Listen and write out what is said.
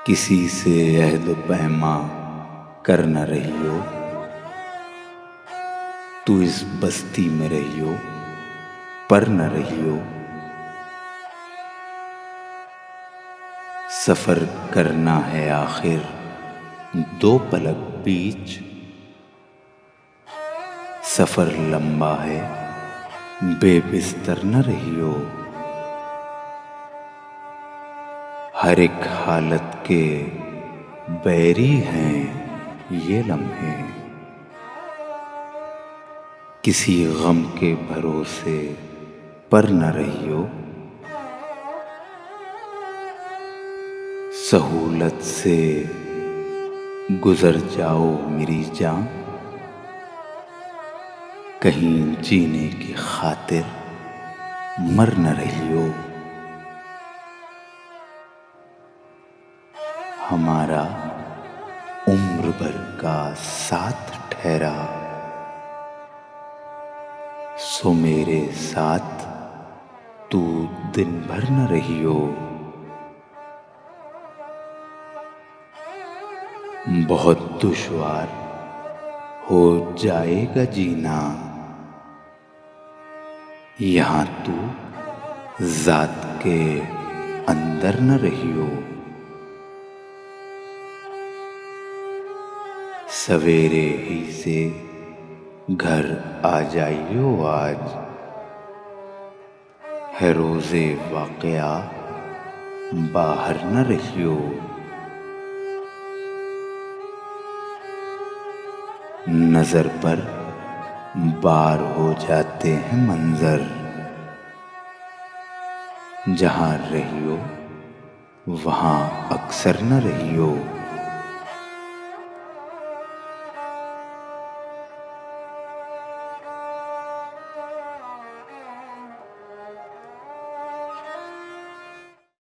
किसी से अहद पैमा कर न रहियो, तू इस बस्ती में रहियो पर न रहियो। सफर करना है आखिर दो पलक बीच, सफर लंबा है बेबिस्तर न रहियो। हर एक हालत के बैरी हैं ये लम्हे, किसी गम के भरोसे पर न रहियो। सहूलत से गुजर जाओ मेरी जान, कहीं जीने की खातिर मर न रहियो। हमारा उम्र भर का साथ ठहरा, सो मेरे साथ तू दिन भर न रहियो। बहुत दुश्वार हो जाएगा जीना, यहाँ तू जात के अंदर न रहियो। सवेरे ही से घर आ जाइयो आज, है रोज़े वाक़या बाहर न रहियो। नज़र पर बार हो जाते हैं मंजर, जहाँ रहियो वहाँ अक्सर न रहियो।